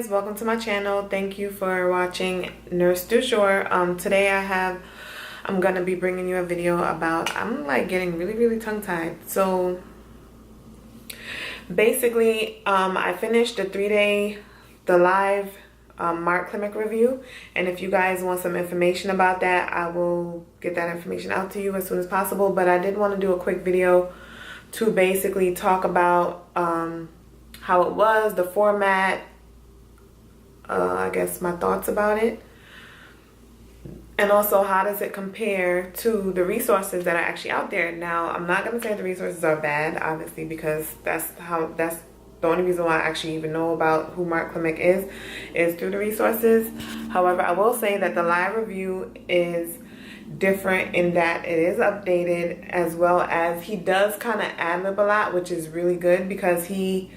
guys, welcome to my channel. Thank you for watching Nurse Du Jour. Today I'm gonna be bringing you a video about, I'm like getting really tongue-tied. So basically, I finished the live Mark Klimek review, and if you guys want some information about that, I will get that information out to you as soon as possible. But I did want to do a quick video to basically talk about how it was, the format, I guess my thoughts about it, and also how does it compare to the resources that are actually out there. Now, I'm not going to say the resources are bad, obviously, because that's the only reason why I actually even know about who Mark Klimek is through the resources. However, I will say that the live review is different in that it is updated, as well as he does kind of ad-lib a lot, which is really good because he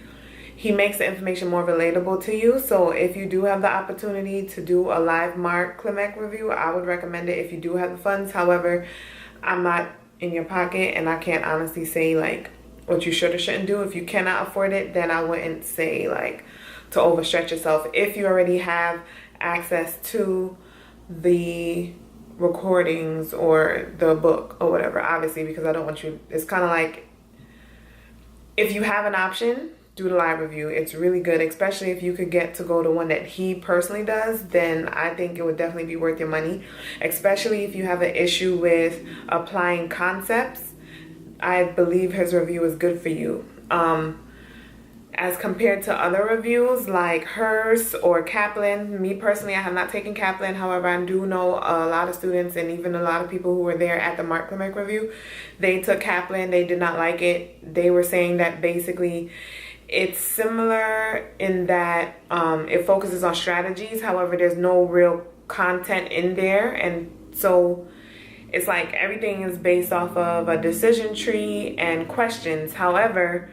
makes the information more relatable to you. So if you do have the opportunity to do a live Mark Klimek review, I would recommend it if you do have the funds. However, I'm not in your pocket and I can't honestly say like what you should or shouldn't do. If you cannot afford it, then I wouldn't say like to overstretch yourself. If you already have access to the recordings or the book or whatever, obviously, because I don't want you, it's kind of like, if you have an option, do the live review. It's really good, especially if you could get to go to one that he personally does, then I think it would definitely be worth your money, especially if you have an issue with applying concepts. I believe his review is good for you. As compared to other reviews like Hurst or Kaplan, me personally, I have not taken Kaplan. However, I do know a lot of students and even a lot of people who were there at the Mark Klimek review. They took Kaplan. They did not like it. They were saying that basically it's similar in that it focuses on strategies. However, there's no real content in there. And so it's like everything is based off of a decision tree and questions. However,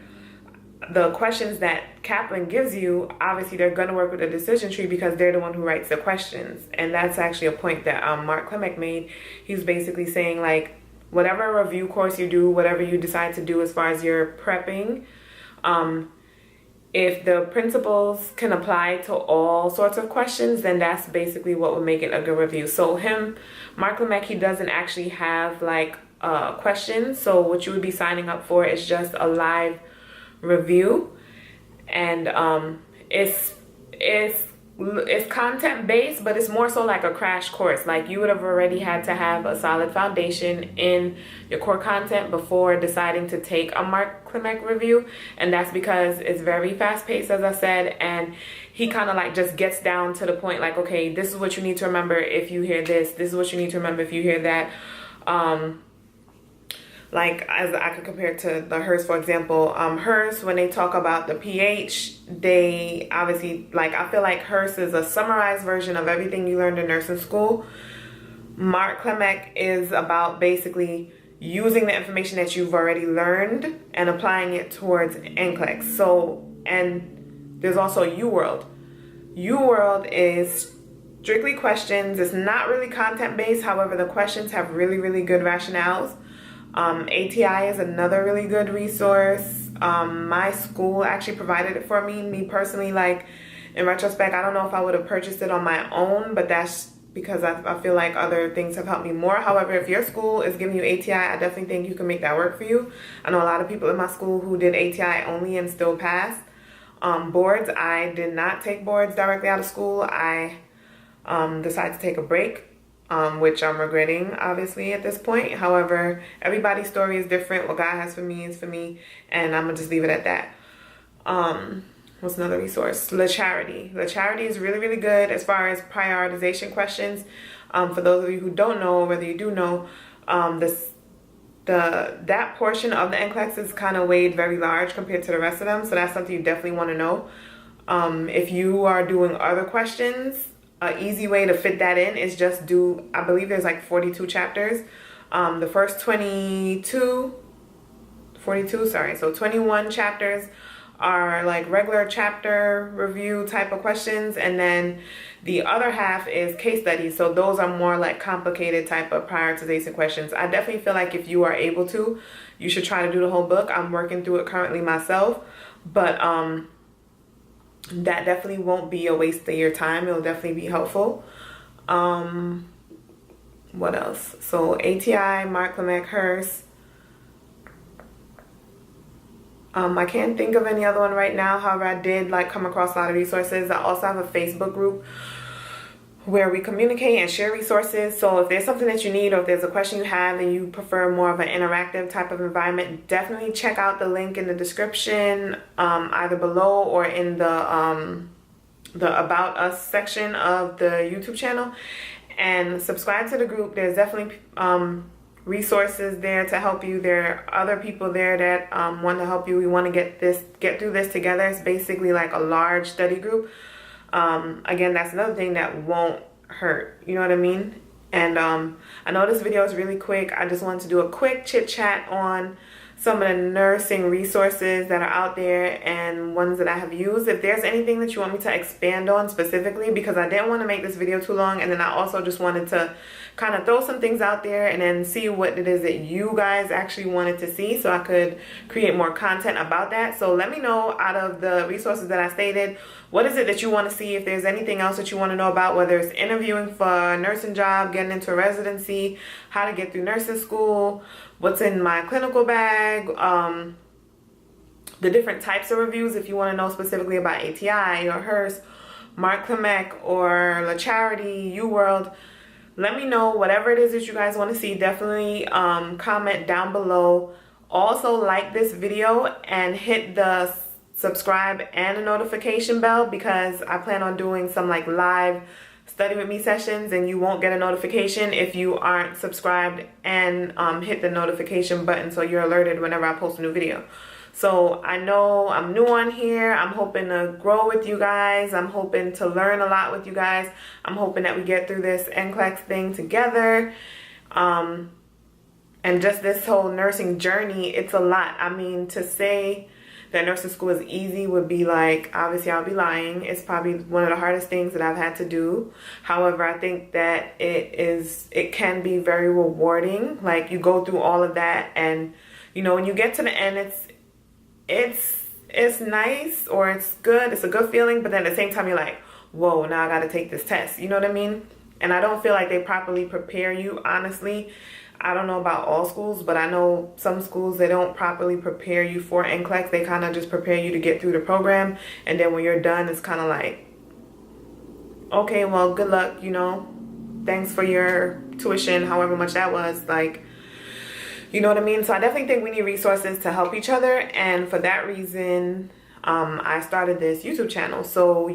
the questions that Kaplan gives you, obviously they're going to work with a decision tree because they're the one who writes the questions. And that's actually a point that Mark Klimek made. He's basically saying like, whatever review course you do, whatever you decide to do as far as your prepping, if the principles can apply to all sorts of questions, then that's basically what would make it a good review. So Mark Klimek, he doesn't actually have like questions. So what you would be signing up for is just a live review, and it's content based, but it's more so like a crash course. Like you would have already had to have a solid foundation in your core content before deciding to take a Mark Klimek review, and that's because it's very fast paced, as I said, and he kind of like just gets down to the point, like, okay, this is what you need to remember if you hear this is what you need to remember if you hear that. Like, as I could compare it to the Hurst, for example, Hurst, when they talk about the pH, they obviously, like, I feel like Hurst is a summarized version of everything you learned in nursing school. Mark Klimek is about basically using the information that you've already learned and applying it towards NCLEX. So, and there's also UWorld. UWorld is strictly questions. It's not really content-based. However, the questions have really good rationales. ATI is another really good resource. My school actually provided it for me. Me personally, like, in retrospect, I don't know if I would have purchased it on my own, but that's because I feel like other things have helped me more. However, if your school is giving you ATI, I definitely think you can make that work for you. I know a lot of people in my school who did ATI only and still passed. Boards, I did not take boards directly out of school. I decided to take a break, which I'm regretting, obviously, at this point. However, everybody's story is different. What God has for me is for me, and I'm gonna just leave it at that. What's another resource? LaCharity. LaCharity is really good as far as prioritization questions. For those of you who don't know, or whether you do know, that portion of the NCLEX is kind of weighed very large compared to the rest of them, so that's something you definitely want to know. If you are doing other questions, an easy way to fit that in is just do, I believe there's like 42 chapters. The first 21 chapters are like regular chapter review type of questions, and then the other half is case studies. So those are more like complicated type of prioritization questions. I definitely feel like if you are able to, you should try to do the whole book. I'm working through it currently myself, but that definitely won't be a waste of your time. It'll definitely be helpful. What else? So ATI, Mark, Klimek, Hurst. I can't think of any other one right now. However, I did like come across a lot of resources. I also have a Facebook group where we communicate and share resources. So if there's something that you need, or if there's a question you have and you prefer more of an interactive type of environment, definitely check out the link in the description, either below or in the About Us section of the YouTube channel, and subscribe to the group. There's definitely resources there to help you. There are other people there that want to help you. We want to get through this together. It's basically like a large study group. Again, that's another thing that won't hurt, you know what I mean? And I know this video is really quick. I just wanted to do a quick chit chat on some of the nursing resources that are out there and ones that I have used. If there's anything that you want me to expand on specifically, because I didn't want to make this video too long, and then I also just wanted to kind of throw some things out there and then see what it is that you guys actually wanted to see, so I could create more content about that. So let me know, out of the resources that I stated, what is it that you want to see? If there's anything else that you want to know about, whether it's interviewing for a nursing job, getting into a residency, how to get through nursing school, what's in my clinical bag, the different types of reviews, if you want to know specifically about ATI or Hurst, Mark, Klimek, or LaCharity, UWorld. Let me know whatever it is that you guys want to see. Definitely comment down below. Also, like this video and hit the subscribe and the notification bell, because I plan on doing some like live study with me sessions, and you won't get a notification if you aren't subscribed and hit the notification button, so you're alerted whenever I post a new video. So I know I'm new on here. I'm hoping to grow with you guys. I'm hoping to learn a lot with you guys. I'm hoping that we get through this NCLEX thing together. And just this whole nursing journey, it's a lot. I mean, to say that nursing school is easy would be like, obviously I'll be lying. It's probably one of the hardest things that I've had to do. However, I think that it can be very rewarding. Like, you go through all of that, and you know, when you get to the end, it's nice, or it's good. It's a good feeling, but then at the same time you're like, whoa, now I got to take this test. You know what I mean? And I don't feel like they properly prepare you, honestly. I don't know about all schools, but I know some schools, they don't properly prepare you for NCLEX. They kind of just prepare you to get through the program, and then when you're done, it's kind of like, okay, well, good luck, you know, thanks for your tuition, however much that was, like, you know what I mean? So I definitely think we need resources to help each other, and for that reason, I started this YouTube channel. So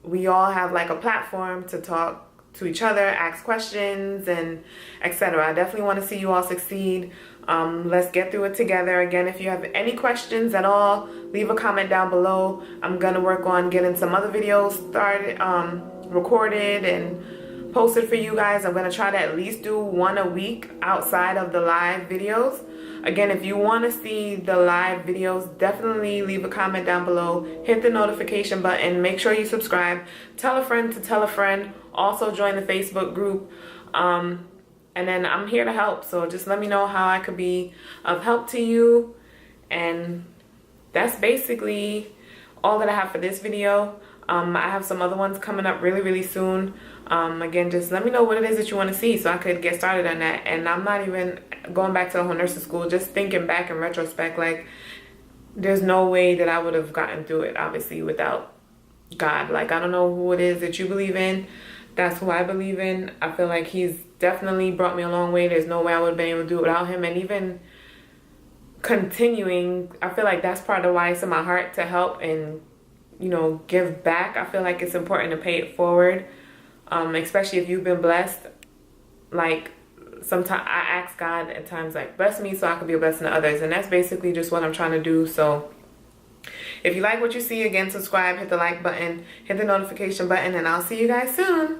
we all have like a platform to talk to each other, ask questions, and etc. I definitely want to see you all succeed. Let's get through it together. Again, if you have any questions at all, leave a comment down below. I'm gonna work on getting some other videos started, recorded and posted for you guys. I'm gonna try to at least do one a week outside of the live videos. Again, if you want to see the live videos, definitely leave a comment down below. Hit the notification button. Make sure you subscribe. Tell a friend to tell a friend. Also join the Facebook group. And then I'm here to help. So just let me know how I could be of help to you. And that's basically all that I have for this video. I have some other ones coming up really, really soon. Again, just let me know what it is that you want to see so I could get started on that. And I'm not even going back to the whole nursing school, just thinking back in retrospect, like, there's no way that I would have gotten through it, obviously, without God. Like, I don't know who it is that you believe in. That's who I believe in. I feel like he's definitely brought me a long way. There's no way I would have been able to do it without him. And even continuing, I feel like that's part of why it's in my heart to help and, you know, give back. I feel like it's important to pay it forward, especially if you've been blessed. Like, sometimes I ask God at times, like, bless me so I can be a blessing to others, and that's basically just what I'm trying to do. So if you like what you see, again, subscribe, hit the like button, hit the notification button, and I'll see you guys soon.